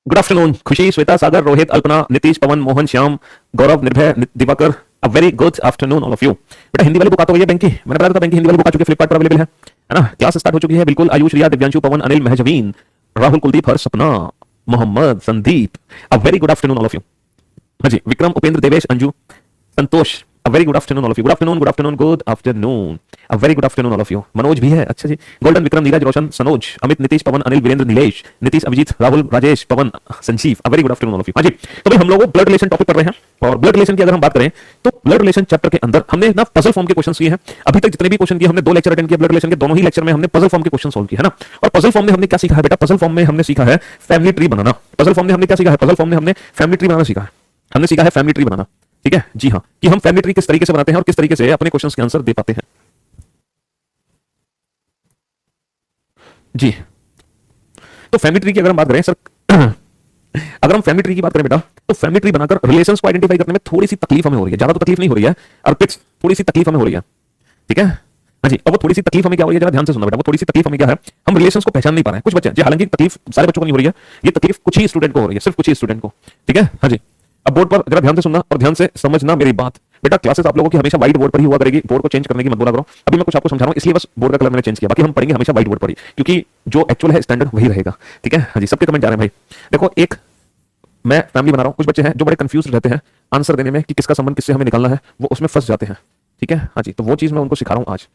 Good afternoon खुशी, श्वेता, सागर, रोहित, अल्पना, नीतीश, पवन, मोहन, श्याम, गौरव, निर्भय, दिवाकर। अ very good afternoon all of you. बेटा हिंदी वाली बुक आ तो गई है बैंक की, मैंने बताया था बैंक की हिंदी वाली बुक आ चुकी है, फ्लिपकार्ट पर अवेलेबल है ना। क्लास स्टार्ट हो चुकी है बिल्कुल। आयुष, रिया, दिव्यांशु, पवन, Anil, महजवीन, Rahul, Kuldeep, Harsh, Sapna, Mohammed, Sandeep. A very good afternoon all of you. हाँ जी, Vikram, Upendra, Devesh, Anju, Santosh. A very good afternoon all of you. Good afternoon, good afternoon, good afternoon. A very good afternoon all of you. Manoj भी है, अच्छा जी। Golden, Vikram, Neeraj, Roshan, Sanoj, Amit, Nitish, Pawan, Anil, Virendra, Nilesh, Nitish, Abhijeet, Rahul, Rajesh, Pawan, Sanjeev. A very good afternoon all of you. हाँ जी, तो भाई हम लोग ब्लड रिलेशन टॉपिक पढ़ रहे हैं, और ब्लड रिलेशन की अगर हम बात करें तो ब्लड रिलेशन चैप्टर के अंदर हमने ना पजल फॉर्म के क्वेश्चंस किए हैं। अभी तक जितने भी क्वेश्चन किए, हमने 2 लेक्चर अटेंड किए ब्लड रिलेशन के, दोनों ही लेक्चर में हमने पजल फॉर्म के क्वेश्चन सॉल्व किए, है ना। और पजल फॉर्म में हमने क्या सीखा है बेटा? पजल फॉर्म में हमने सीखा है फैमिली ट्री बनाना। पजल फॉर्म में हमने क्या सीखा है? पजल फॉर्म में हमने फैमिली ट्री बनाना सीखा है। हमने सीखा है फैमिली ट्री बनाना, ठीक है जी हाँ, कि हम फैमिली ट्री किस तरीके से बनाते हैं और किस तरीके से अपने क्वेश्चंस के आंसर दे पाते हैं जी। तो फैमिली ट्री की अगर हम बात करें सर, अगर हम फैमिली ट्री की बात करें बेटा, तो फैमिली ट्री बनाकर रिलेशंस को आइडेंटिफाई करने में थोड़ी सी तकलीफ हमें हो रही है, ज्यादा तो तकलीफ नहीं हो रही है, अर्पित थोड़ी सी तकलीफ हमें हो रही है, ठीक है हाँ जी। और वो थोड़ी सी तकलीफ हमें क्या हो रही है, जरा ध्यान से सुनना बेटा। वो थोड़ी सी तकलीफ हमें क्या है, हम रिलेशंस को पहचान नहीं पा रहे हैं। कुछ बच्चे, हालांकि तकलीफ सारे बच्चों को नहीं हो रही है, ये तकलीफ कुछ ही स्टूडेंट को हो रही है, सिर्फ कुछ ही स्टूडेंट को, ठीक है हाँ जी। अब बोर्ड पर जरा ध्यान से सुनना और ध्यान से समझना मेरी बात बेटा। क्लासेस आप लोगों की हमेशा व्हाइट बोर्ड पर ही हुआ करेगी, बोर्ड को चेंज करने की मत बोला करो। अभी मैं कुछ आपको समझा रहा हूं, इसलिए बस बोर्ड का कलर मैंने चेंज किया, बाकी हम पढ़ेंगे हमेशा व्हाइट बोर्ड पर ही, क्योंकि जो एक्चुअल है स्टैंडर्ड वही रहेगा, ठीक है हाँ जी। सबके कमेंट जा रहे हैं भाई। देखो, एक मैं फैमिली बना रहा हूं, कुछ बच्चे हैं जो बड़े कंफ्यूज रहते हैं आंसर देने में कि किसका संबंध किससे हमें निकालना है, वो उसमें फंस जाते हैं, ठीक है हाँ जी। तो वो चीज मैं उनको सिखा रहा हूं आज।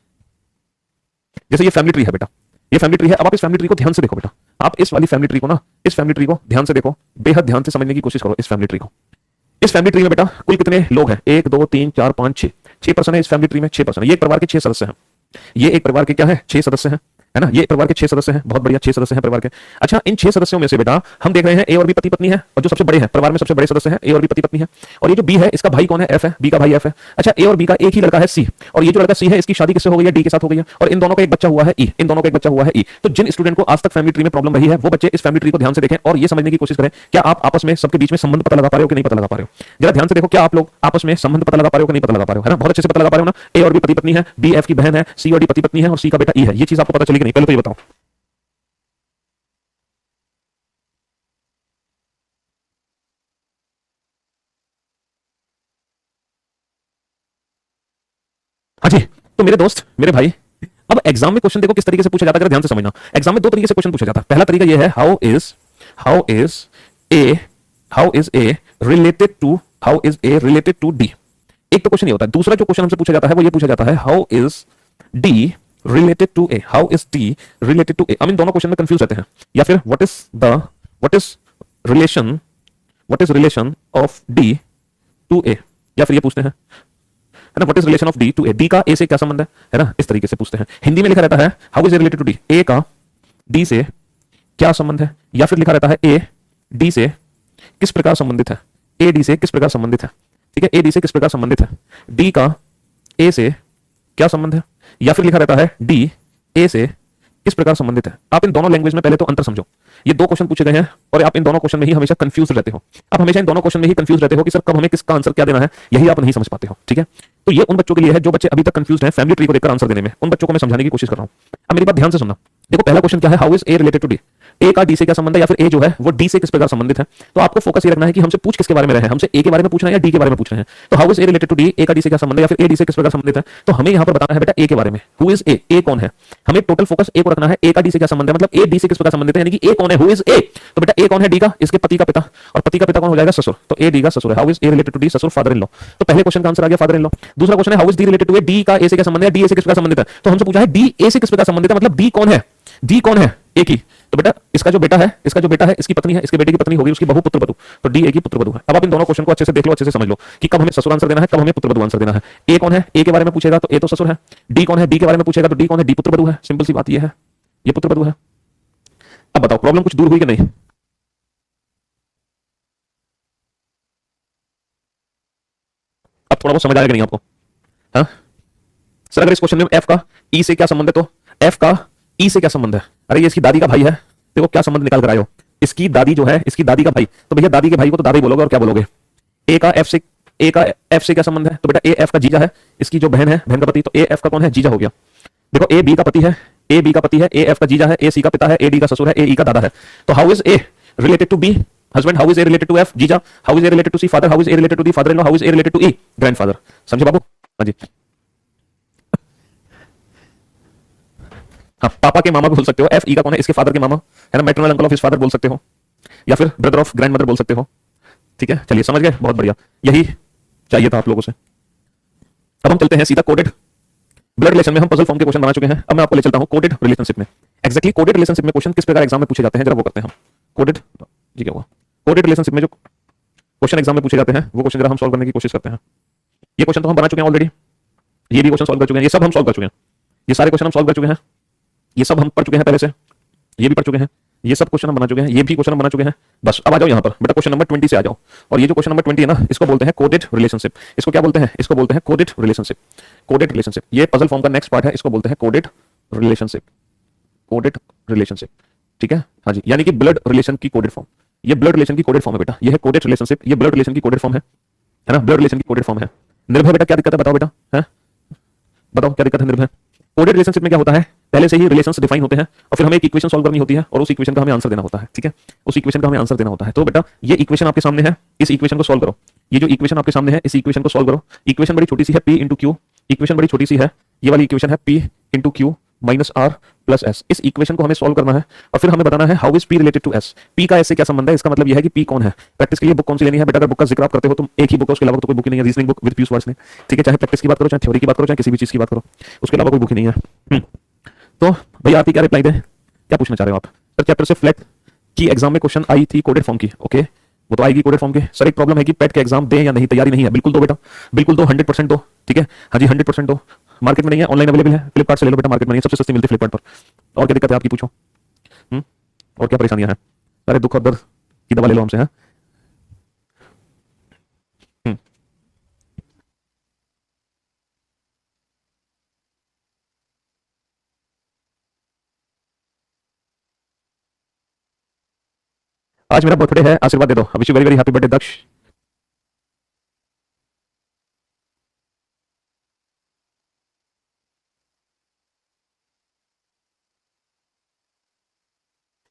जैसे ये फैमिली ट्री है बेटा, ये फैमिली ट्री है। अब आप इस फैमिली ट्री को ध्यान से देखो बेटा, आप इस वाली फैमिली ट्री को ना, इस फैमिली ट्री को ध्यान से देखो, बेहद ध्यान से समझने की कोशिश करो इस फैमिली ट्री को। इस फैमिली ट्री में बेटा कुल कितने लोग हैं? 1 2 3 4 5 6 6 पर्सन है इस फैमिली ट्री में, 6 पर्सन। ये एक परिवार के 6 सदस्य हैं, ये एक परिवार के क्या है 6 सदस्य हैं, है ना। ये परिवार के 6 सदस्य हैं, बहुत बढ़िया 6 सदस्य हैं परिवार के। अच्छा, इन 6 सदस्यों में से बेटा हम देख रहे हैं ए और बी पति पत्नी है, और जो सबसे बड़े हैं परिवार में, सबसे बड़े सदस्य हैं ए और बी पति पत्नी है। और ये जो बी है इसका भाई कौन है? एफ है, बी का भाई एफ है। अच्छा, ए और बी का एक ही लड़का है सी, और ये जो लड़का सी है इसकी शादी किससे हो गई है? डी के साथ हो गई है, और इन दोनों का एक बच्चा हुआ है ई, इन दोनों का एक बच्चा हुआ है ई। तो जिन स्टूडेंट को आज तक फैमिली ट्री में प्रॉब्लम रही है, वो बच्चे इस फैमिली ट्री को ध्यान से देखें और ये समझने की कोशिश करें, क्या आप आपस में सबके बीच में संबंध पता लगा पा रहे हो कि नहीं पता लगा पा रहे हो? जरा ध्यान से देखो, क्या आप लोग आपस में संबंध पता लगा पा रहे हो कि नहीं पता लगा पा रहे हो, है ना। बहुत अच्छे से पता लगा पा रहे हो ना। ए और बी पति पत्नी है, बी एफ की बहन है, सी और डी पति पत्नी है, और सी का बेटा ई है। ये चीज आपको पता चली कि नहीं, पहले तो ये बताओ। हाँ जी, तो मेरे दोस्त, मेरे भाई, अब एग्जाम में क्वेश्चन देखो किस तरीके से पूछा जाता है, जरा ध्यान से समझना। एग्जाम में 2 तरीके से क्वेश्चन पूछा जाता है। पहला तरीका ये है, how is A related to D. एक तो क्वेश्चन ये होता है। दूसरा जो क्वेश्चन हमसे पूछा जाता है वो ये पूछा जाता है, how is D related to A, how is D related to A. हम इन दोनों क्वेश्चन में कंफ्यूज रहते हैं। या फिर what is relation of D to A, या फिर ये पूछते हैं, है ना, what is relation of D to A, D का ए से क्या संबंध है ना, इस तरीके से पूछते हैं। हिंदी में लिखा रहता है how is A related to D, A का डी से क्या संबंध है, या फिर लिखा रहता है ए डी से किस प्रकार संबंधित है, ए डी से किस प्रकार संबंधित है, ठीक है, ए डी से किस प्रकार संबंधित है, डी का ए से क्या संबंध है, या फिर लिखा रहता है डी ए से किस प्रकार संबंधित है। आप इन दोनों लैंग्वेज में पहले तो अंतर समझो। ये 2 क्वेश्चन पूछे गए हैं और आप इन दोनों क्वेश्चन में ही हमेशा कंफ्यूज रहते हो। आप हमेशा इन दोनों क्वेश्चन में ही कंफ्यूज रहते हो कि सर कब हमें किसका आंसर क्या देना है, यही आप नहीं समझ पाते हो, ठीक है। तो ये उन बच्चों के लिए है जो बच्चे अभी तक कंफ्यूज हैं फैमिली ट्री को देखकर आंसर देने में। उन बच्चों को मैं समझाने की कोशिश कर रहा हूं। अब मेरी बात ध्यान से सुनना। देखो, पहला क्वेश्चन क्या है, how is A related to D, A का डी से क्या संबंध है, या फिर ए जो है वो डी से किस प्रकार संबंधित है। तो आपको फोकस ये रखना है कि हमसे पूछ किसके बारे में रहे हैं, हमसे ए के बारे में पूछना है या डी के बारे में पूछ रहे हैं। तो how is A related to D, A का डी से क्या संबंध है, या फिर ए डी से किस प्रकार संबंधित है। तो हमें यहां पर बताना है बेटा ए के बारे में, हु इज ए, ए कौन है। हमें टोटल फोकस ए को रखना है, ए का डी से क्या संबंध है, मतलब ए डी से किस प्रकार संबंधित है, यानी कि ए कौन है, हु इज ए। तो बेटा ए कौन है, डी का, इसके पति का पिता, और पति का पिता कौन हो जाएगा, ससुर। तो ए डी का ससुर है। How is A related to D, ससुर, फादर इन लॉ। तो पहले क्वेश्चन का आंसर आ गया फादर इन लॉ। दूसरा क्वेश्चन है how is D related to A, D का ए से क्या संबंध है, डी ए से किस प्रकार संबंधित है। तो हमसे पूछा है डी ए से किस प्रकार संबंधित है, मतलब डी कौन है, डी कौन है, ए की। तो बेटा इसका जो बेटा है इसकी पत्नी है, इसके बेटे की पत्नी होगी उसकी बहू, पुत्र वधू। तो डी ए की पुत्र वधू है। अब आप इन दोनों क्वेश्चन को अच्छे से देख लो, अच्छे से समझ लो कि कब हमें ससुर आंसर देना है, कब हमें पुत्र वधू आंसर देना है। ए कौन है, ए के बारे में पूछेगा तो ए तो ससुर है। डी कौन है, डी के बारे में पूछेगा तो डी कौन है, डी पुत्र वधू है। सिंपल सी बात ये है, ये पुत्र वधू है। अब बताओ प्रॉब्लम कुछ दूर हुई कि नहीं? अब थोड़ा बहुत समझ आएगा कि नहीं आपको? हाँ सर, अगर इस क्वेश्चन में एफ का ई से क्या संबंध है, तो एफ का ई से क्या संबंध है। अरे ये इसकी दादी का भाई है, देखो क्या संबंध निकाल कर आए हो। इसकी दादी जो है, इसकी दादी का भाई, तो भैया दादी के भाई को तो दादा ही बोलोगे और क्या बोलोगे। ए का एफ से क्या संबंध है, तो बेटा ए एफ का जीजा है, इसकी जो बहन है, बहन का पति, तो ए एफ का कौन है, जीजा हो गया। देखो ए बी का पति है, ए एफ का जीजा है, ए सी का पिता है, ए डी का ससुर है, ए ई का दादा है। तो how is A related to B, husband, how is A related to F? जीजा, how is A related to C? Father, how is A related to the father in law? How is A related to E? Grandfather. समझे बाबू? हाँ जी। हाँ, पापा के मामा भी बोल सकते हो, एफ ई का कौन है? इसके फादर के मामा, है ना, maternal uncle of his father बोल सकते हो, या फिर ब्रदर ऑफ ग्रैंड मदर बोल सकते हो। ठीक है, चलिए समझ गए, बहुत बढ़िया, यही चाहिए था आप लोगों से। अब हम चलते हैं सीधा कोडेड ब्लड रिलेशन में। हम पजल फॉर्म के क्वेश्चन बना चुके हैं, अब मैं आपको ले चलता हूं कोडेड रिलेशनशिप में। एक्जैक्टली कोडेड रिलेशनशिप में क्वेश्चन किस प्रकार एग्जाम में पूछे जाते हैं, जरा वो करते हैं हम। कोडेड, जी क्या हुआ, कोडेड रिलेशनशिप में जो क्वेश्चन एग्जाम में पूछे जाते हैं वो क्वेश्चन जरा हम सॉल्व करने की कोशिश करते हैं। ये क्वेश्चन तो हम बना चुके हैं ऑलरेडी, ये भी क्वेश्चन सॉल्व कर चुके हैं, ये सब हम सॉल्व कर चुके हैं, ये सारे क्वेश्चन हम सॉल्व कर चुके हैं, ये सब हम पढ़ चुके हैं पहले से, ये भी पढ़ चुके हैं, ये सब क्वेश्चन हम बना चुके हैं, ये भी क्वेश्चन हम बना चुके हैं। बस अब आ जाओ यहाँ पर बेटा, क्वेश्चन नंबर 20 से आ जाओ। और ये जो क्वेश्चन नंबर 20 है ना, इसको बोलते हैं कोडेड रिलेशनशिप। इसको क्या बोलते हैं? इसको बोलते हैं कोडेड रिलेशनशिप। कोडेड रिलेशनशिप, ये पजल फॉर्म का नेक्स्ट पार्ट है, इसको बोलते हैं कोडेड रिलेशनशिप। कोडेड रिलेशनशिप, ठीक है, हाँ जी, यानी कि ब्लड रिलेशन की कोडेड फॉर्म। ये ब्लड रिलेशन की कोडेड फॉर्म है बेटा, ये है कोडेड रिलेशनशिप, ये ब्लड रिलेशन की कोडेड फॉर्म है ना, ब्लड रिलेशन की कोडेड फॉर्म है। निर्भय बेटा क्या दिक्कत है बताओ बेटा, है बताओ क्या दिक्कत है निर्भय? कोडेड रिलेशनशिप में क्या होता है, पहले से ही रिलेशंस डिफाइन होते हैं और फिर हमें एक इक्वेशन सॉल्व करनी होती है और उस इक्वेशन का हमें आंसर देना होता है। ठीक है, उस इक्वेशन का हमें आंसर देना होता है। तो बेटा ये इक्वेशन आपके सामने है, इस इक्वेशन को सॉल्व करो। ये जो इक्वेशन आपके सामने है, इस इक्वेशन को सॉल्व करो। इक्वेशन बड़ी छोटी सी है, p इंटू क्यू। इक्वेशन बड़ी छोटी सी है, ये वाली इक्वेशन है p into Q minus R plus S. इस इक्वेशन को हमें सॉल्व करना है और फिर हमें बताना है how is p related to s। p का s से क्या संबंध है, इसका मतलब यह है कि p कौन है। प्रैक्टिस के लिए बुक कौन सी लेनी है बेटा? अगर बुक का जिक्र आप करते हो तो एक ही बुक है, उसके अलावा तो कोई बुक ही नहीं है, reasoning book with few words ने। ठीक है, चाहे प्रैक्टिस की बात करो, चाहे थ्योरी की बात करो, चाहे किसी भी चीज की बात करो, उसके अलावा कोई बुक ही नहीं है। तो भैया आप ही क्या रिप्लाई दें, क्या पूछना चाह रहे हो आप? सर चैप्टर से फ्लैट की एग्जाम में क्वेश्चन आई थी कोडेड फॉर्म की, ओके वो तो आएगी कोडेड फॉर्म की। सर एक प्रॉब्लम है कि पेट के एग्जाम दें या नहीं, तैयारी नहीं है। बिल्कुल दो बेटा, बिल्कुल दो, 100% दो। ठीक है, हाँ जी 100% दो। मार्केट में नहीं है, ऑनलाइन अवेलेबल है, फ्लिपकार्ट से ले लो बेटा, मार्केट में नहीं है, सबसे सस्ती मिलती है फ्लिपकार्ट पर। और क्या दिक्कत है आपकी, पूछो। और क्या परेशानियां हैं? अरे दुख और दर्द की दवा ले लो हमसे, है। आज मेरा बर्थडे है, आशीर्वाद दे दो। Wish you very very happy birthday Daksh.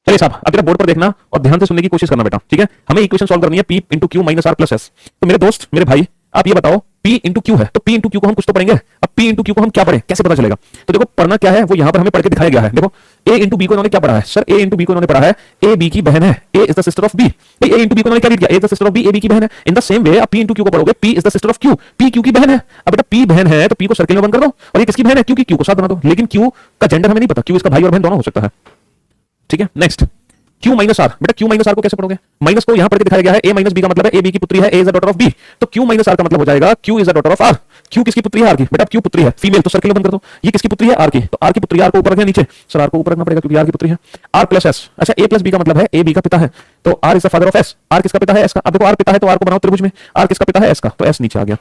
चलिए साहब, अब जरा बोर्ड पर देखना और ध्यान से सुनने की कोशिश करना बेटा, ठीक है। हमें इक्वेशन सॉल्व करनी है p into Q minus R plus S. तो मेरे दोस्त, मेरे भाई, आप ये बताओ p इंटू क्यू है तो p इंटू क्यू को हम कुछ तो पढ़ेंगे। अब p इंटू क्यू को हम क्या पढ़े, कैसे पता चलेगा? तो देखो पढ़ना क्या है वो यहाँ पर हमें पढ़ के दिखाया गया है। देखो a इंटू बी को इन्होंने क्या पढ़ा है सर? a इंटू बी को इन्होंने पढ़ा है a b की बहन है, a is the sister of b। भाई a इंटू बी को इन्होंने क्या रीड किया? a is the sister of b, a b की बहन है। इन द सेम वे आप p इंटू क्यू को पढ़ोगे, p is the sister of q, p q की बहन है। अब बेटा p बहन है तो p को सर्किल में बंद कर दो और ये किसकी बहन है? q की, q को साथ बना दो। लेकिन q का जेंडर हमें नहीं पता, q इसका भाई और बहन दोनों हो सकता है। ठीक है, नेक्स्ट क्यू माइनस आर। बेटा क्यू माइनस आर को कैसे पढ़ोगे? माइनस को यहां पढ़ के दिखाया गया है, ए माइनस बी का मतलब है ए बी की पुत्री है, A is the daughter of B. तो क्यू माइनस आर का मतलब हो जाएगा Q is the daughter of R. Q किसकी पुत्री है? आर की। बेटा क्यू पुत्री है फीमेल, तो सर्किल बंद कर दो। ये किसकी पुत्री है? आर की। तो आर की पुत्री, आर को ऊपर रखना, नीचे सर आर को ऊपर रखना पड़ेगा क्योंकि आर की पुत्री है। आर प्लस एस, अच्छा ए प्लस बी का मतलब है ए बी का पिता है, तो R is the father of S. R किसका पिता है? एस का। अब देखो आर पिता है तो आर को बनाओ त्रिभुज में, आर किसका पिता है? एस का, तो एस नीचे आ गया,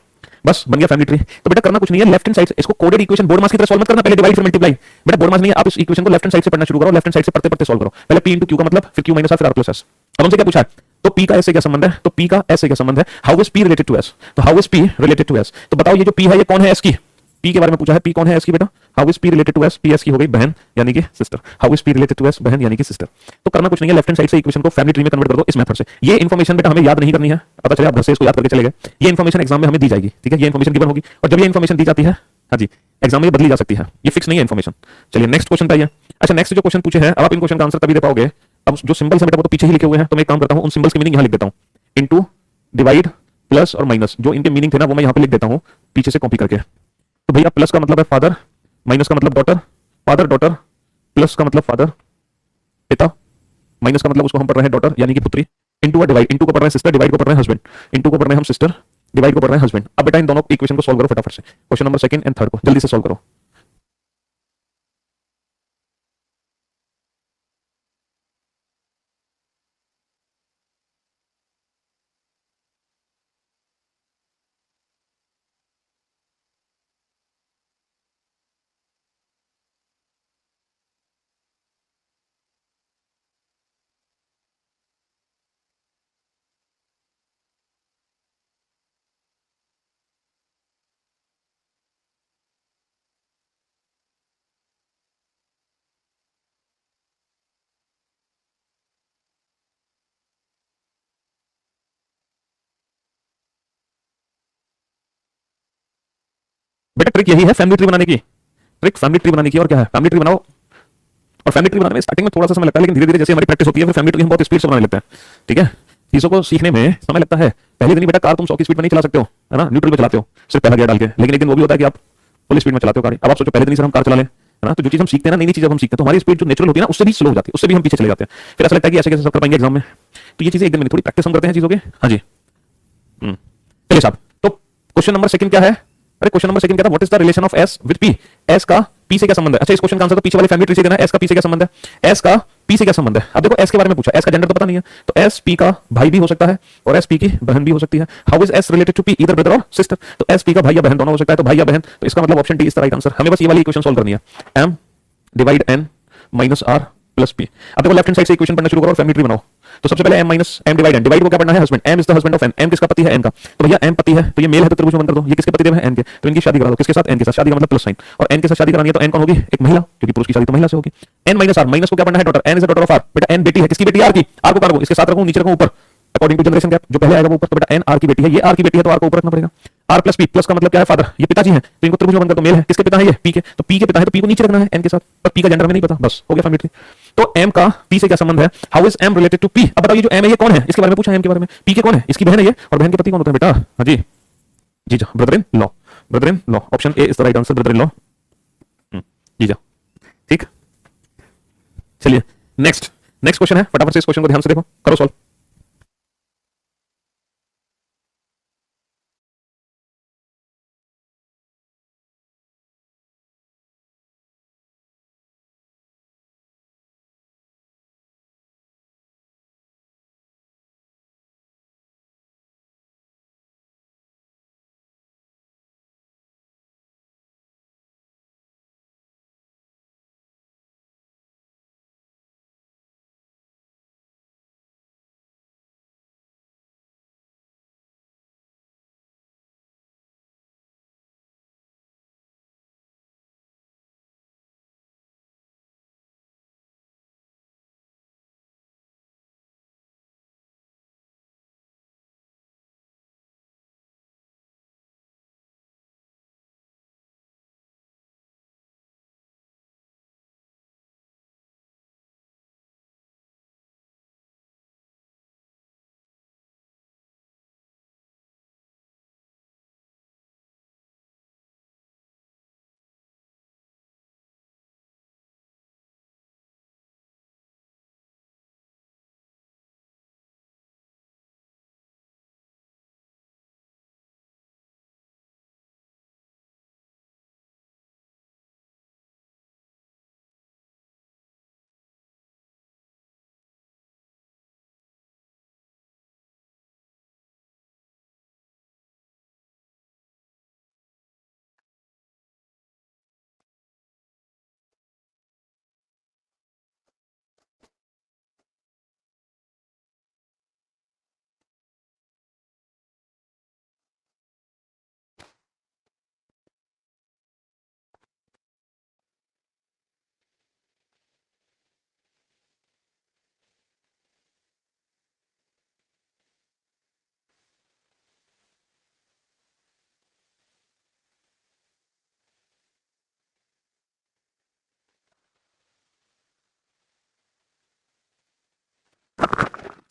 बस बन गया फैमिली ट्री। तो बेटा करना कुछ नहीं है, लेफ्ट हैंड साइड से इसको कोडेड इक्वेशन बोर्ड मास की तरह सॉल्व मत करना, पहले डिवाइड फिर मल्टीप्लाई। बेटा बोर्ड मास नहीं है, आप इस इक्वेशन को लेफ्ट हैंड साइड से पढ़ना शुरू करो, लेफ्ट हैंड साइड से पढ़ते पढ़ते सॉल्व करो। पहले p इंटू क्यू का मतलब, फिर q माइनस आर, फिर r प्लस एस। अब हमसे क्या पूछा है? तो p का s से क्या संबंध है? तो p का s से क्या संबंध है? How is p related to s? तो how is p related to s? तो बताओ ये जो p है ये कौन है s की? p के बारे में पूछा है, p कौन है s की बेटा? How is p related to s? p s की हो गई बहन यानी कि sister. How is p related to s? बहन यानी कि सिस्टर। तो करना कुछ नहीं है, लेफ्ट हैंड साइड से इक्वेशन को फैमिली ट्री में कन्वर्ट कर दो इस मेथड से। ये इन्फॉर्मेशन बेटा हमें याद नहीं करनी है, पता चले आप घर से इसको याद करके चले गए। ये इन्फॉर्मेशन एग्जाम में हमें दी जाएगी, ठीक है, ये इन्फॉर्मेशन गिवन होगी और जब ये इन्फॉर्मेशन दी जाती है, हाँ जी, एग्जाम में बदली जा सकती है, ये फिक्स नहीं है इन्फॉर्मेशन। चलिए नेक्स्ट क्वेश्चन पे आइए। अच्छा नेक्स्ट जो क्वेश्चन पूछे हैं, अब आप इन क्वेश्चन का आंसर तभी दे पाओगे, अब जो सिंबल्स है बेटा वो तो पीछे ही लिखे हुए हैं, तो मैं एक काम करता हूं उन सिंबल्स की मीनिंग यहां लिख देता हूं। इनटू, डिवाइड, प्लस और माइनस, जो इनके मीनिंग थे ना वो मैं यहां पे लिख देता हूं पीछे से कॉपी करके। तो भैया प्लस का मतलब है फादर, माइनस का मतलब डॉटर, फादर डॉटर, प्लस का मतलब फादर पिता, माइनस का मतलब उसको हम पढ़ रहे हैं डॉटर यानी कि पुत्री, इंटू और डिवाइड, इंटू को पढ़ रहे हैं सिस्टर, डिवाइड को पढ़ रहे हैं हस्बैंड, इंटू को पढ़ रहे हैं हम सिस्टर, डिवाइड को पढ़ रहे हैं हस्बैंड। अब बेटा इन दोनों इक्वेशन को सॉल्व करो फटाफट से, question number second and third को जल्दी से सॉल्व करो। ट्रिक यही है फैमिली ट्री बनाने की, ट्रिक फैमिली ट्री बनाने की। और क्या है, फैमिली ट्री बनाओ। और फैमिली ट्री बनाने में स्टार्टिंग में थोड़ा सा समय लगता है, लेकिन धीरे धीरे जैसे हमारी प्रैक्टिस होती है फिर फैमिली ट्री हम बहुत स्पीड से बनाने लगते हैं। ठीक है, चीजों को सीखने में समय लगता है। पहले दिन ही बेटा कार तुम 100 की स्पीड में नहीं चला सकते हो, है ना, न्यूट्रल पे चलाते हो सिर्फ पहला गियर डाल के, लेकिन एक दिन वो भी होता है कि आप फुल स्पीड में चलाते हो गाड़ी। अब आप सोचो पहले दिन ही सर हम कार चला लें, है ना, तो जो चीज हम सीखते हैं ना, नई नई चीज हम सीखते हैं तो हमारी स्पीड जो नेचुरल होती है ना उससे भी स्लो हो जाती है, उससे भी हम पीछे चले जाते हैं। फिर ऐसा लगता है कि ऐसे कैसे सब कर पाएंगे एग्जाम में। तो ये चीजें एक दिन में थोड़ी प्रैक्टिस हम करते हैं चीजों के। हाँ जी, चलिए साहब, तो क्वेश्चन नंबर सेकंड क्या है? अरे क्वेश्चन नंबर सेकंड क्या था, what is the relation of S with P? S का पी से क्या संबंध है? अच्छा, इस क्वेश्चन का आंसर तो पीछे वाले फैमिली ट्री से देना है। एस का पी से क्या संबंध है? एस का पी से क्या संबंध है? अब देखो एस के बारे में पूछा, एस का जेंडर तो पता नहीं है, तो एस पी का भाई भी हो सकता है और एस पी की बहन भी हो सकती है। How is S related to P? Either brother और सिस्टर। तो एस पी का भाई या बहन दोनों हो सकता है, तो भाई या बहन, तो इसका मतलब option D is the right answer. हमें बस ये वाली इक्वेशन सॉल्व करनी है, M divide N minus R plus P. अब देखो लेफ्ट हैंड साइड से इक्वेशन पढ़ना शुरू करो और फैमिली ट्री बनाओ। तो सबसे पहले m minus m divide n, divide को क्या पढ़ना है, husband, m is the husband of n, m किसका पति है, n का। तो भैया m पति है तो ये मेल है तो त्रिभुज में बंद कर दो, ये किसके पति देव है, n के, तो इनकी शादी करा दो। किसके साथ? n के साथ। शादी का मतलब प्लस साइन, और n के साथ शादी करानी है तो n कौन होगी, एक महिला, क्योंकि पुरुष की शादी तो महिला से होगी। n माइनस r, माइनस को क्या पढ़ना है, daughter, n is the daughter of r। बेटा n बेटी है, किसकी बेटी है, r की। r को कहां रखूं, इसके साथ रखूं, नीचे रखूं, ऊपर, अकॉर्डिंग टू जनरेशन गैप, जो पहले आएगा वो ऊपर। तो बेटा n r की बेटी है, ये r की बेटी है तो r को ऊपर रखना पड़ेगा। r प्लस p, प्लस का मतलब क्या है, फादर, ये पिताजी है तो इनको त्रिभुज में बंद कर दो, मेल है, किसके पिता है ये, p के, तो p के पिता है तो p को नीचे रखना है n के साथ, पर p का जेंडर हमें नहीं पता, बस हो गया फैमिली ट्री। तो m का p से क्या संबंध है, how is m related to p? अब बताओ ये जो m है ये कौन है, इसके बारे में पूछा है, m के बारे में, p के कौन है, इसकी बहन है ये, और बहन के पति कौन होता है बेटा, हाँ जी जी जा, brother in law, brother in law, option A is the right answer, brother in law. जी जा, ठीक। चलिए नेक्स्ट, नेक्स्ट क्वेश्चन है, फटाफट से इस क्वेश्चन को ध्यान से देखो, करो सॉल्व।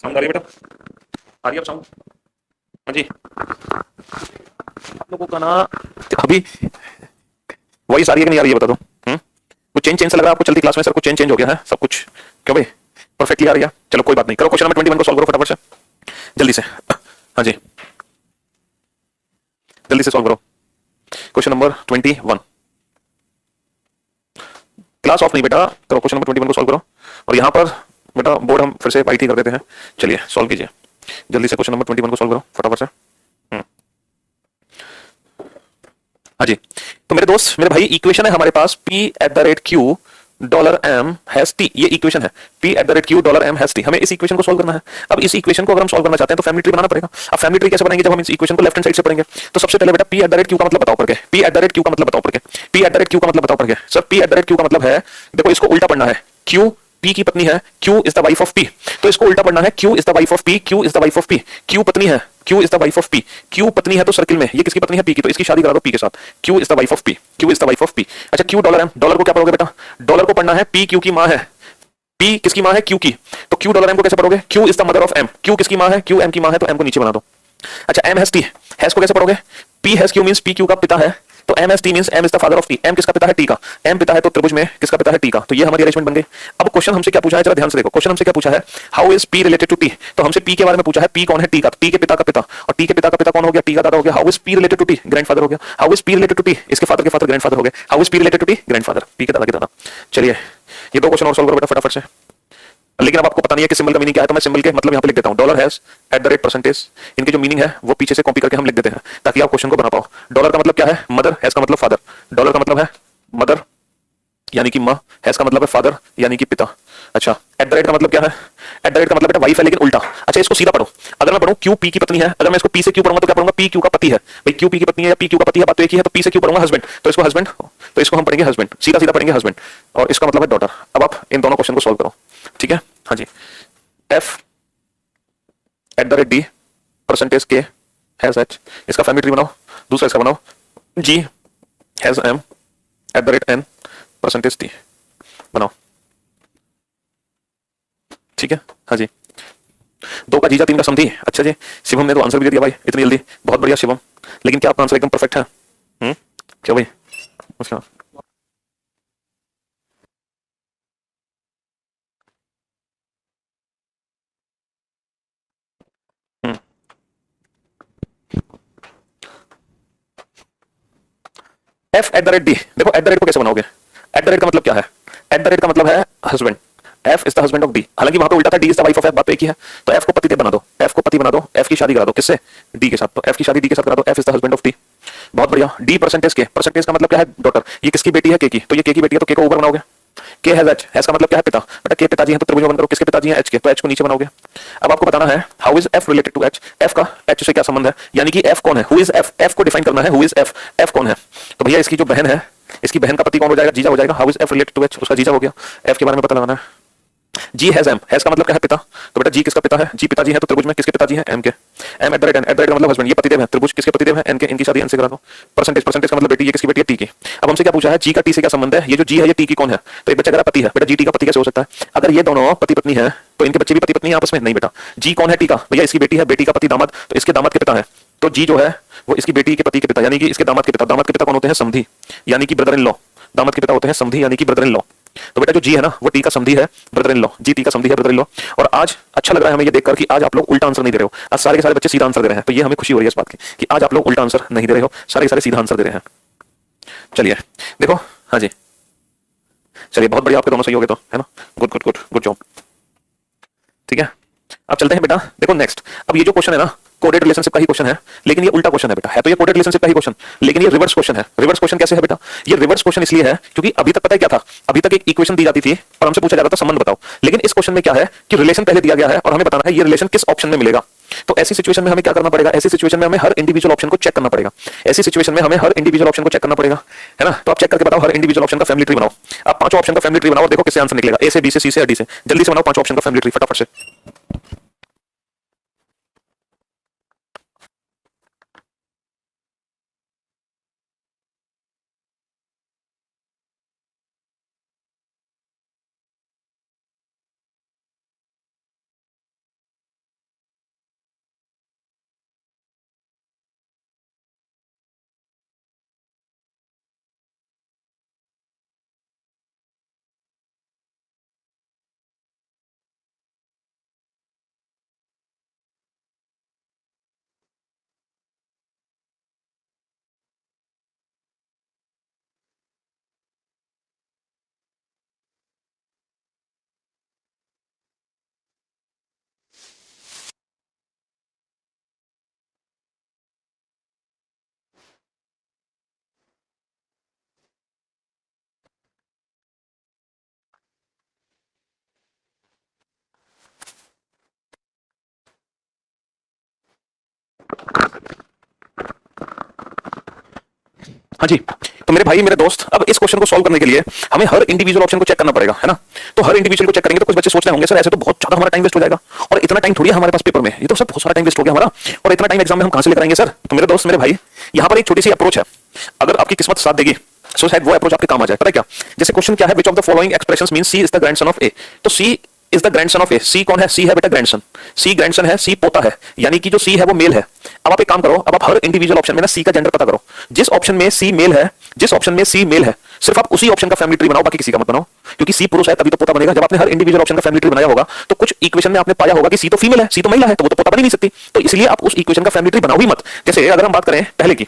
साउंड आ रही है बेटा, आ रही है अब साउंड? हाँ जी, आप लोगों का ना अभी वॉइस आ रही है कि नहीं आ रही है बता दो। कुछ चेंज चेंज सा लग रहा है आपको चलती क्लास में, सर कुछ चेंज चेंज हो गया है सब कुछ, क्यों भाई परफेक्टली आ रही है? चलो कोई बात नहीं, करो क्वेश्चन नंबर 21 को सॉल्व करो फटाफट से, जल्दी से। हाँ जी जल्दी से सॉल्व करो क्वेश्चन नंबर 21। क्लास ऑफ नहीं बेटा, करो क्वेश्चन नंबर 21 को सॉल्व करो। और यहाँ पर बेटा बोर्ड हम फिर से वाइट ही कर देते हैं। चलिए सॉल्व कीजिए जल्दी से, क्वेश्चन नंबर 21 को सॉल्व करो फटाफट से। हाँ जी, तो मेरे दोस्त मेरे भाई इक्वेशन है हमारे पास P@Q $M has T, ये इक्वेशन है P@Q $M has T। हमें इस इक्वेशन को सॉल्व करना है। अब इस इक्वेशन को अगर हम सॉल्व करना चाहते हैं तो फैमिली ट्री बनाना पड़ेगा। अब फैमिली ट्री कैसे बनाएंगे, जब हम इस इक्वेशन को लेफ्ट हैंड साइड से पढ़ेंगे। तो सबसे पहले बेटा P@Q का मतलब बताओ पढ़ के, P@Q का मतलब बताओ पढ़ के, P@Q का मतलब बताओ पढ़ के। सर P@Q का मतलब है, देखो इसको उल्टा पढ़ना है, Q P की पत्नी है, Q is the wife of P, तो इसको उल्टा पढ़ना है, Q is the wife of P, Q is the wife of P, Q पत्नी है Q is the wife of P. Q पत्नी है तो सर्किल में, ये किसकी पत्नी है? पी की, तो इसकी शादी करा दो पी के साथ। Q is the wife of P, Q is the wife of P. अच्छा क्यू डॉलर एम, डॉलर को क्या पढ़ोगे बेटा? डॉलर को पढ़ना है पी क्यू की मां है। पी किसकी मां है? क्यू की। तो क्यू डॉलर एम को कैसे पढ़ोगे? Q is the mother of M. Q किसकी मां है? क्यू एम की मां है, तो एम को नीचे बना दो। अच्छा एम हैज टी, हैज को कैसे पढ़ोगे? P has Q means P Q का पिता है, तो M S T means M is the father of T. M किसका पिता है? टी का। एम पिता है तो त्रिभुज में किसका पिता है? टी का। तो ये हमारी अरेंजमेंट बन गई। अब क्वेश्चन हमसे क्या पूछा है, जरा ध्यान से देखो। क्वेश्चन हमसे क्या पूछा है? How is P related to T. तो हमसे पी के बारे में पूछा है। पी कौन है? टी का। टी के पिता का पिता, और टी के पिता का पिता कौन हो गया? टी का दादा हो गया। How is P related to T? Grandfather हो गया। How is P related to T? इसके फादर के फादर ग्रैंडफादर हो गए। How is P related to T? Grandfather, P के दादा के दादा। चलिए ये दो क्वेश्चन और सॉल्व करो बेटा फटाफट से। लेकिन अब आपको पता नहीं है कि सिंबल का मीनिंग क्या है, तो मैं सिंबल के मतलब यहां पे लिख देता हूं। Dollar has eight the rate percentage, इनके जो मीनिंग है वो पीछे से कॉपी करके हम लिख देते हैं ताकि आप क्वेश्चन को बना पाओ। डॉलर का मतलब क्या है? मदर, हैज का मतलब फादर। डॉलर का मतलब है मदर यानी कि मां, हैज का मतलब है फादर यानी कि पिता। अच्छा एट द रेट का मतलब क्या है? एट द रेट का मतलब बेटा वाइफ है, लेकिन उल्टा। अच्छा इसको सीधा पढ़ो। अगर मैं पढ़ूं क्यू पी की पत्नी है, अगर मैं इसको पी से क्यू पढ़ूंगा तो क्या पढ़ूंगा? पी क्यू का पति है। भाई क्यू पी की पत्नी है या पी क्यू का पति है, बात तो एक ही है। तो पी से क्यू पढ़ूंगा हस्बैंड, तो इसको हस्बैंड, तो इसको हम पढ़ेंगे हस्बैंड, सीधा सीधा पढ़ेंगे हस्बैंड, और इसका मतलब है डॉटर। अब आप इन दोनों क्वेश्चन को सॉल्व करो, ठीक है? हाँ जी। F at the rate D percentage के हैज एच, इसका फैमिली ट्री बनाओ। दूसरा इसका बनाओ G has M at the rate N percentage T, बनाओ, ठीक है? हाँ जी। दो का जीजा, तीन का समधी। अच्छा जी, शिवम ने तो आंसर भी दे दिया भाई इतनी जल्दी, बहुत बढ़िया शिवम। लेकिन क्या आपका आंसर एकदम परफेक्ट है? क्या भाई उसका? F at the rate D, देखो एट द रेट को कैसे बनाओगे? एट द रेट का मतलब क्या है? एट द रेट का मतलब है husband. F is the husband of D, हालांकि वहां पे उल्टा था, D is the wife of F, बात तो एक ही है। तो एफ को पति बना दो, एफ को पति बना दो, एफ की शादी करा दो किससे? डी के साथ। तो एफ की शादी डी के साथ करा दो, F is the husband of D. बहुत बढ़िया। डी परसेंटेज के, परसेंटेज का मतलब क्या है? डॉटर। ये किसकी बेटी है? के की। तो ये के की बेटी है, तो के को ऊपर बनाओगे। के हैज एच, हैज का मतलब क्या है? पिता। बेटा के पिताजी हैं तो त्रिभुज में बंद करो, किसके पिताजी हैं? एच के, तो एच को नीचे बनाओगे। अब आपको बताना है how is F related to H. F का एच से क्या संबंध है, यानी कि एफ कौन है? हु इज एफ, एफ को डिफाइन करना है। हु इज एफ, एफ कौन है? तो भैया इसकी जो बहन है, इसकी बहन का पति कौन हो जाएगा? जीजा हो जाएगा। How is F related to H, उसका जीजा हो गया। एफ के बारे में पता लगाना है। जी हैज एम, हैज का मतलब क्या है? पिता। तो बेटा जी किसका पिता है? जी पिताजी है, तो त्रिभुज में किसके पिताजी हैं? एम के। M at the rate N, at the rate का मतलब हस्बैंड, ये पतिदेव है, त्रिभुज किसके पतिदेव है? एन के, इनकी शादी एन से करा दो। परसेंटेज, परसेंटेज का मतलब बेटी, ये किसकी बेटी है? टी की। अब हमसे क्या पूछा है? जी का टी से क्या संबंध है? ये जो जी है ये टी की कौन है? तो एक बच्चा कह पति है, बेटा जी टी का पति कैसे हो सकता है? अगर ये दोनों पति पत्नी है तो इनके बच्चे भी पति पत्नी है आपस में? नहीं बेटा। जी कौन है? टी का। भैया इसकी बेटी है, बेटी का पति दामाद, तो इसके दामाद के पिता है। तो जी जो है वो इसकी बेटी के पति के पिता, यानी कि इसके दामाद के पिता। दामाद के पिता कौन होते हैं? समधी, यानी कि ब्रदर इन लॉ। दामाद के पिता होते हैं समधी, यानी कि ब्रदर इन लॉ। तो बेटा जो जी है ना वो टी का समधी है, brother in law. G T का समधी है, ब्रदर इन लॉ। और आज अच्छा लग रहा है हमें ये देखकर कि आज आप लोग उल्टा आंसर नहीं दे रहे हो, आज सारे के सारे बच्चे सीधा आंसर दे रहे हैं। तो ये हमें खुशी हो रही है इस बात की कि आज आप लोग उल्टा आंसर नहीं दे रहे हो, सारे के सारे सीधा आंसर दे रहे हैं। चलिए देखो, हाँ जी, चलिए बहुत बढ़िया, आपके दोनों सही हो गए तो, है ना? Good good good good job, ठीक है? अब चलते हैं बेटा, देखो नेक्स्ट। अब ये जो क्वेश्चन है ना, कोडेड रिलेशनशिप का ही क्वेश्चन है, लेकिन ये उल्टा क्वेश्चन है बेटा। है तो ये कोडेड रिलेशनशिप का ही क्वेश्चन, लेकिन ये रिवर्स क्वेश्चन है। रिवर्स क्वेश्चन कैसे है बेटा? ये रिवर्स क्वेश्चन इसलिए है क्योंकि अभी तक पता है क्या था? अभी तक एक इक्वेशन दी जाती थी और हमसे पूछा जाता था संबंध बताओ। लेकिन इस क्वेश्चन में क्या है कि रिलेशन पहले दिया गया है और हमें बताना है ये रिलेशन किस ऑप्शन में मिलेगा। तो ऐसी सिचुएशन में हमें क्या करना पड़ेगा? ऐसी सिचुएशन में हमें हर इंडिविजुअल ऑप्शन को चेक करना पड़ेगा। ऐसी सिचुएशन में हमें हर इंडिविजुअल ऑप्शन को चेक करना पड़ेगा, है ना? तो आप चेक करके बताओ हर इंडिविजुअल ऑप्शन का फैमिली ट्री बनाओ। आप पांचों ऑप्शन का फैमिली ट्री बनाओ और देखो किससे आंसर निकलेगा, ए से, बी से, सी से या डी से। जल्दी से बनाओ पांचों ऑप्शन का फैमिली ट्री फटाफट से। हाँ जी, तो मेरे भाई मेरे दोस्त, अब इस क्वेश्चन को सॉल्व करने के लिए हमें हर इंडिविजुअल ऑप्शन को चेक करना पड़ेगा, है ना। तो हर इंडिविजुअल को चेक करेंगे तो कुछ बच्चे सोच रहे होंगे सर ऐसे तो बहुत ज्यादा हमारा टाइम वेस्ट हो जाएगा, और इतना टाइम थोड़ी है हमारे पास पेपर में, ये तो सर बहुत सारा टाइम वेस्ट हो गया हमारा, और इतना टाइम एग्जाम में हम कहां से लेकर आएंगे सर। तो मेरे दोस्त मेरे भाई, यहाँ पर एक छोटी सी अप्रोच है, अगर आपकी किस्मत साथ देगी सो शायद वो अप्रोच आपके काम आ जाए। पता है क्या, जैसे क्वेश्चन क्या है, which of the following expressions means C is the grandson of A. तो C is the grandson of A, C कौन है, सी है बेटा ग्रैंडसन, सी ग्रैंडसन है, सी पोता है, यानी कि जो सी है वो मेल है। अब आप एक काम करो, अब आप हर इंडिविजुअल ऑप्शन में ना सी का जेंडर पता करो, जिस ऑप्शन में सी मेल है, जिस ऑप्शन में सी मेल है, सिर्फ आप उसी ऑप्शन का फैमिली ट्री बनाओ, बाकी किसी का मत बनाओ, क्योंकि सी पुरुष है तभी तो पोता बनेगा। जब आपने हर इंडिविजुअल ऑप्शन का फैमिली ट्री बनाया होगा तो कुछ इक्वेशन में आपने पाया होगा कि सी तो फीमेल है, सी तो महिला है, तो वो तो पोता बन ही नहीं सकती, तो इसलिए आप उस इक्वेशन का फैमिली ट्री बनाओ ही मत। जैसे अगर हम बात करें पहले की,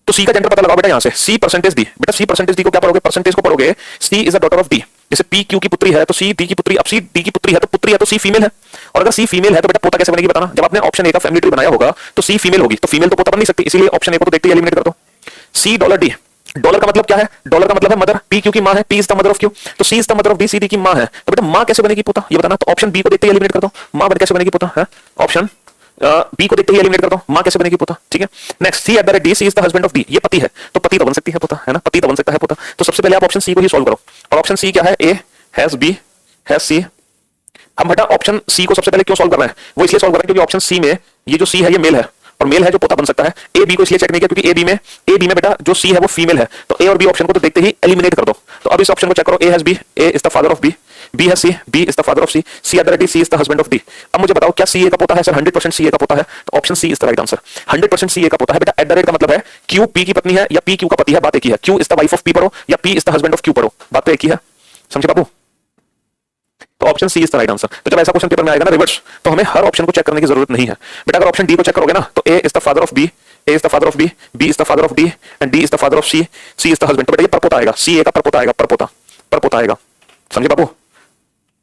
तो सी का जेंडर पता लगाओ बेटा, यहां से सी परसेंटेज डी, बेटा सी परसेंटेज डी को क्या पढ़ोगे, परसेंटेज को पढ़ोगे, C is the daughter of D. जैसे पी क्यू की पुत्री है तो सी डी की पुत्री, अब सी डी की पुत्री है तो सी फीमेल है, और अगर सी फीमेल है तो बेटा पोता कैसे बनेगी बताना। जब आपने ऑप्शन ए का फैमिली ट्री बनाया होगा तो सी फीमेल होगी, तो फीमेल तो पोता बन नहीं सकती, इसीलिए ऑप्शन ए को तो देखते ही एलिमिनेट कर दो। सी डॉलर डी, डॉलर का मतलब क्या है, डॉलर का मतलब है मदर, पी क्यू की मां है, P is the mother of Q, तो C is the mother of D, C D की मां है, तो बेटा मां कैसे बनेगी पोता ये बताना। तो ऑप्शन बी को देखते ही एलिमिनेट कर दो, मां कैसे बनेगी पोता है, ऑप्शन बी को देखते ही एलिमिनेट कर दो, मां कैसे बनेगी पोता, ठीक है। Next, C at the rate D, C is the husband of D, ये पति है, तो पति तो बन सकती है पोता, है ना, पति तो बन सकता है पोता। तो सबसे पहले आप ऑप्शन सी को ही सॉल्व करो, और ऑप्शन सी क्या है, ए हैज बी हैज सी। हम बेटा ऑप्शन सी को सबसे पहले क्यों सॉल्व कर रहे हैं, वो इसलिए सॉल्व कर रहे हैं क्योंकि ऑप्शन सी में ये जो सी है ये मेल है, और मेल है जो पोता बन सकता है। ए बी को इसलिए चेक नहीं किया क्योंकि ए बी में बेटा जो सी है वो फीमेल है, तो ए और बी ऑप्शन को तो देखते ही एलिमिनेट कर दो। तो अब इस ऑप्शन को चेक करो, A has B, A is the father of B, B है C, B is the father of C, C at the rate C is the husband of D. अब मुझे बताओ क्या सी ए का पोता है सर, 100% सी ए का पोता है, तो option C is the right answer, 100% C A का पोता है बेटा। एट द रेट का मतलब है क्यू पी की पत्नी है या पी क्यू का पति है, बात एक ही है, Q is the wife of P पढ़ो या P is the husband of Q पढ़ो, बात तो एक ही है, समझे बाबू। तो option C is the right answer. तो जब ऐसा क्वेश्चन पेपर में आएगा ना रिवर्स, तो हमें हर ऑप्शन को चेक करने की जरूरत नहीं है बेटा। अगर ऑप्शन डी को चेक करोगे ना तो A is the father of B, A is the father of B, B is the father of D and D is the father of C, C is the husband. तो बेटा ये परपोता आएगा, सी A का परपोता आएगा, परपोता आएगा, समझे बाबू,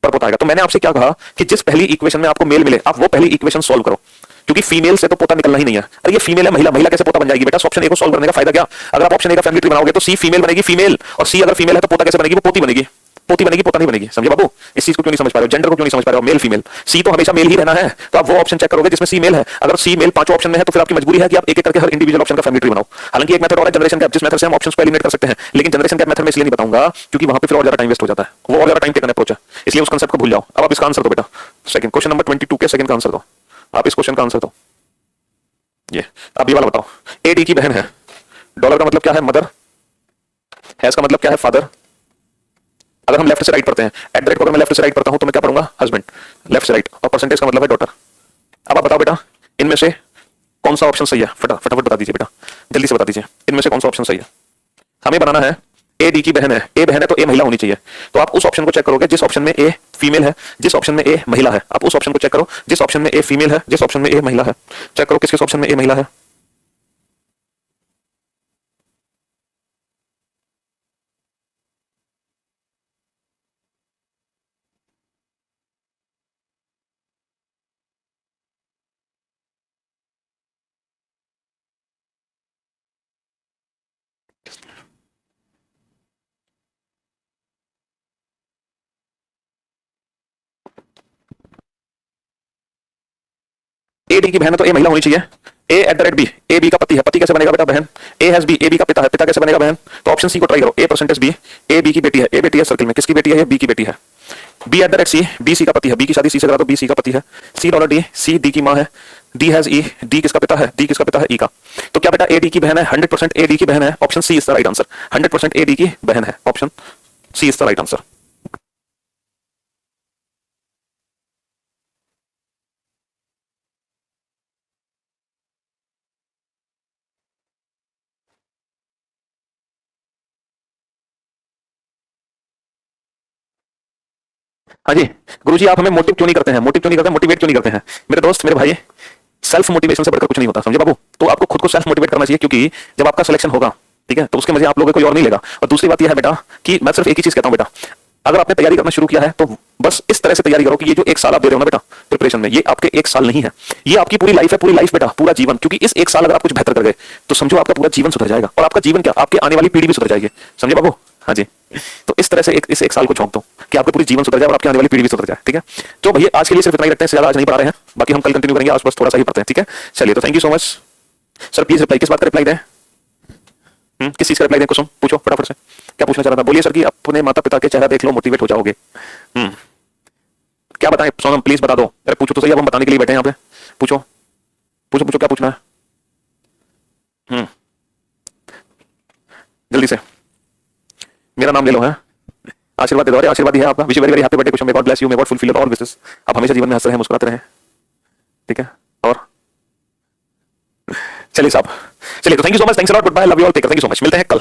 परपोता आएगा। तो मैंने आपसे क्या कहा कि जिस पहली इक्वेशन में आपको मेल मिले आप वो पहली इक्वेशन सॉल्व करो, क्योंकि फीमेल से तो पोता निकलना ही नहीं है। अरे ये फीमेल है, महिला, महिला कैसे पोता बन जाएगी बेटा। ऑप्शन ए को सॉल्व करने का फायदा क्या, अगर आप ऑप्शन ए का फैमिली ट्री बनाओगे तो सी फीमेल बनेगी, फीमेल, और सी अगर फीमेल है तो पोता कैसे बनेगी, वो पोती बनेगी, पोती बनेगी, पोता नहीं बनेगी, समझे बाबू। इस चीज को क्यों नहीं समझ पा रहे हो, जेंडर को क्यों नहीं समझ पा रहे हो, मेल फीमेल, सी तो हमेशा मेल ही रहना है, तो आप वो ऑप्शन चेक करोगे जिसमें सी मेल है। अगर सी मेल पांचों ऑप्शन में है तो फिर आपकी मजबूरी है कि आप एक एक करके हर इंडिविजुअल ऑप्शन का फैमिली ट्री बनाओ। हालांकि एक मेथड और है जनरेशन गैप, जिस मेथड से हम ऑप्शंस को एलिमिनेट कर सकते हैं, लेकिन जनरेशन गैप मेथड में इसलिए नहीं बताऊंगा क्योंकि वहां पे फिर और ज्यादा टाइम वेस्ट हो जाता है, वो और ज्यादा टाइम टेकन अप्रोच है, इसलिए उस कांसेप्ट को भूल जाओ। अब आप इसका आंसर दो बेटा, सेकंड क्वेश्चन नंबर 22 के सेकंड का आंसर दो, आप इस क्वेश्चन का आंसर दो। ये अब ये वाला बताओ, ए डी की बहन है, डॉलर का मतलब क्या है मदर, हैज का मतलब क्या है फादर। अगर हम लेफ्ट से राइट पढ़ते हैं, एट द रेट को अगर मैं लेफ्ट से राइट पढ़ता हूं तो मैं क्या पढ़ूंगा, हस्बैंड, लेफ्ट से राइट, और परसेंटेज का मतलब है डॉटर। अब आप बताओ बेटा इनमें से कौन सा ऑप्शन सही है, फटाफट बता दीजिए बेटा, जल्दी से बता दीजिए, इनमें से कौन सा ऑप्शन सही है। हमें बनाना है ए डी की बहन है, ए बहन है तो ए महिला होनी चाहिए, तो आप उस ऑप्शन को चेक करोगे जिस ऑप्शन में ए फीमेल है, जिस ऑप्शन में ए महिला है, आप उस ऑप्शन को चेक करो जिस ऑप्शन में ए फीमेल है, जिस ऑप्शन में ए महिला है, चेक करो किस किस ऑप्शन में ए महिला है। ए डी की बहन है तो ए महिला होनी चाहिए, A at the rate B, A B का पति है, पति कैसे बनेगा बेटा बहन, A has B, A B का पिता है, पिता कैसे बनेगा बहन। तो ऑप्शन सी को ट्राई करो, A percentage B, A B की बेटी है, ए बेटी है सर्किल में, किसकी बेटी है, ये बी की बेटी है। B at the rate C, B C का पति है, बी की शादी सी से करा तो बी सी का पति है। सी डॉलर डी, सी डी की मां है, डी हैज ई, डी किसका पिता है, डी किसका पिता है, ई का। तो क्या बेटा ए डी की बहन है, 100% ए डी की बहन है, option C is the right answer, 100% A D की बहन है, option C is the right answer. हाँ जी गुरुजी, आप हमें मोटिव क्यों नहीं करते हैं, मोटिव क्यों नहीं करते हैं, मोटिवेट क्यों नहीं करते हैं। मेरे दोस्त मेरे भाई, सेल्फ मोटिवेशन से बढ़कर कुछ नहीं होता, समझे बाबू। तो आपको खुद को सेल्फ मोटिवेट करना चाहिए, क्योंकि जब आपका सिलेक्शन होगा, ठीक है, तो उसके मजे आप लोगों को कोई और नहीं लेगा। और दूसरी बात यह है बेटा कि मैं सिर्फ एक ही चीज कहता हूं बेटा, अगर आपने तैयारी करना शुरू किया है तो बस इस तरह से तैयारी करो कि ये जो एक साल आप दे रहे हो ना बेटा प्रिपरेशन में, ये आपके एक साल नहीं है, ये आपकी पूरी लाइफ है, पूरी लाइफ बेटा, पूरा जीवन। क्योंकि इस एक साल अगर आप कुछ बेहतर कर गए तो समझो आपका पूरा जीवन सुधर जाएगा, और आपका जीवन क्या, आपके आने वाली पीढ़ी भी सुधर जाएगी, समझे बाबू। हाँ जी, तो इस तरह से इस एक साल को झोंक दो कि आपका पूरी जीवन सुधर जाए और आपकी आने वाली पीढ़ी भी सुधर जाए, ठीक है। तो भैया आज के लिए सिर्फ इतना ही रखते हैं, ज्यादा आज नहीं पढ़ा रहे हैं, बाकी हम कल कंटिन्यू करेंगे, आज बस थोड़ा सा ही पढ़ते हैं, ठीक है। चलिए, तो thank you so much sir, please reply, किस बात का रिप्लाई दें। किस चीज का रिप्लाई दें कुसुम, पूछो फटाफट से, क्या पूछना चाह रहा था, बोलिए सर कि अपने माता पिता के चेहरा देख लो मोटिवेट हो जाओगे। क्या बताएं सोनम, प्लीज बता दो, अरे पूछो तो सही, अब हम बताने के लिए बैठे हैं यहाँ पे, पूछो पूछो पूछो क्या पूछना है। जल्दी से मेरा नाम ले लो है, आशीर्वाद दे दो, अरे आशीर्वाद ही है आपका, wish very very happy birthday Kusum, may God bless you, may God fulfil all wishes, आप हमेशा जीवन में हंस रहे हैं, मुस्कुराते रहें, ठीक है। और चलिए साहब, चलिए तो thank you so much, thanks a lot, goodbye, love you all, take care, thank you so much, मिलते हैं कल।